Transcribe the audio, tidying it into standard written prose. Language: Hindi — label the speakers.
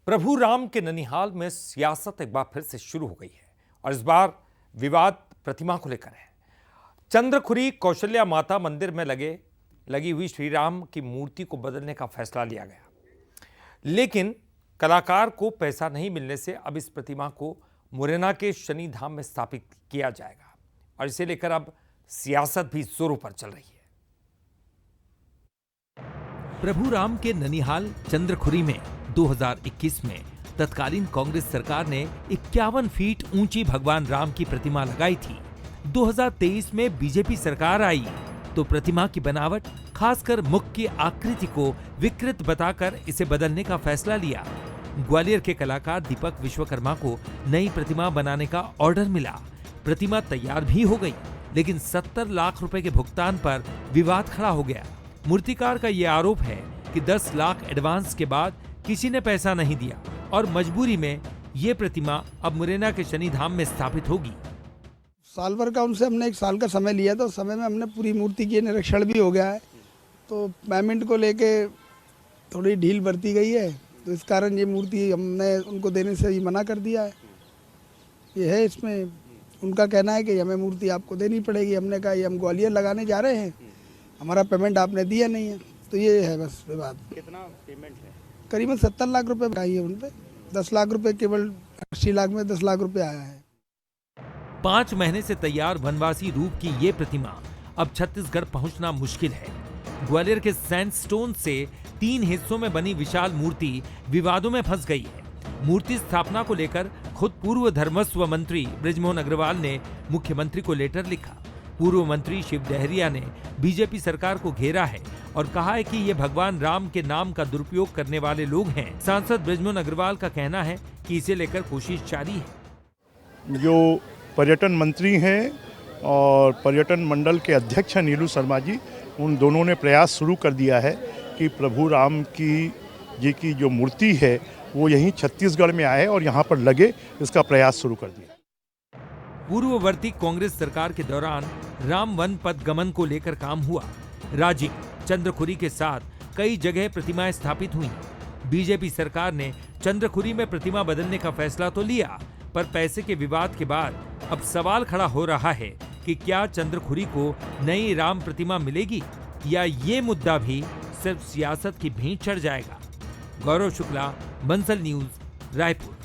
Speaker 1: प्रभु राम के ननिहाल में सियासत एक बार फिर से शुरू हो गई है और इस बार विवाद प्रतिमा को लेकर है। चंद्रखुरी कौशल्या माता मंदिर में लगी हुई श्री राम की मूर्ति को बदलने का फैसला लिया गया, लेकिन कलाकार को पैसा नहीं मिलने से अब इस प्रतिमा को मुरैना के शनि धाम में स्थापित किया जाएगा और इसे लेकर अब सियासत भी जोरों पर चल रही है।
Speaker 2: प्रभु राम के ननिहाल चंद्रखुरी में 2021 में तत्कालीन कांग्रेस सरकार ने 51 फीट ऊंची भगवान राम की प्रतिमा लगाई थी। 2023 में बीजेपी सरकार आई तो प्रतिमा की बनावट, खासकर मुख की आकृति को विकृत बताकर इसे बदलने का फैसला लिया। ग्वालियर के कलाकार दीपक विश्वकर्मा को नई प्रतिमा बनाने का ऑर्डर मिला। प्रतिमा तैयार भी हो गई, लेकिन 70 लाख रुपए के भुगतान पर विवाद खड़ा हो गया। मूर्तिकार का यह आरोप है कि 10 लाख एडवांस के बाद किसी ने पैसा नहीं दिया और मजबूरी में ये प्रतिमा अब मुरैना के शनि धाम में स्थापित होगी।
Speaker 3: साल भर का उनसे हमने 1 साल का समय लिया, तो समय में हमने पूरी मूर्ति की निरीक्षण भी हो गया है, तो पेमेंट को लेके थोड़ी ढील बरती गई है, तो इस कारण ये मूर्ति हमने उनको देने से ही मना कर दिया है। ये है, इसमें उनका कहना है कि हमें मूर्ति आपको देनी पड़ेगी। हमने कहा ये हम ग्वालियर लगाने जा रहे हैं, हमारा पेमेंट आपने दिया नहीं है, तो ये है बस विवाद।
Speaker 4: कितना पेमेंट है?
Speaker 3: करीबन 70 लाख रुपए आई है उन पे। 10 लाख रुपए केवल 80 लाख में 10 लाख रुपए आया है।
Speaker 2: 5 महीने से तैयार वनवासी रूप की ये प्रतिमा अब छत्तीसगढ़ पहुंचना मुश्किल है। ग्वालियर के सैंडस्टोन से 3 हिस्सों में बनी विशाल मूर्ति विवादों में फंस गई है। मूर्ति स्थापना को लेकर खुद पूर्व धर्मस्व मंत्री बृजमोहन अग्रवाल ने मुख्यमंत्री को लेटर लिखा। पूर्व मंत्री शिव डहरिया ने बीजेपी सरकार को घेरा है और कहा है कि ये भगवान राम के नाम का दुरुपयोग करने वाले लोग हैं। सांसद बृजमोहन अग्रवाल का कहना है कि इसे लेकर कोशिश जारी है।
Speaker 5: जो पर्यटन मंत्री हैं और पर्यटन मंडल के अध्यक्ष हैं नीलू शर्मा जी, उन दोनों ने प्रयास शुरू कर दिया है कि प्रभु राम जी की जो मूर्ति है वो यहीं छत्तीसगढ़ में आए और यहाँ पर लगे, इसका प्रयास शुरू कर दिया।
Speaker 2: पूर्ववर्ती कांग्रेस सरकार के दौरान राम वन पथ गमन को लेकर काम हुआ। राजिक, चंद्रखुरी के साथ कई जगह प्रतिमाएं स्थापित हुई। बीजेपी सरकार ने चंद्रखुरी में प्रतिमा बदलने का फैसला तो लिया, पर पैसे के विवाद के बाद अब सवाल खड़ा हो रहा है कि क्या चंद्रखुरी को नई राम प्रतिमा मिलेगी या ये मुद्दा भी सिर्फ सियासत की भेंट चढ़ जाएगा। गौरव शुक्ला, बंसल न्यूज, रायपुर।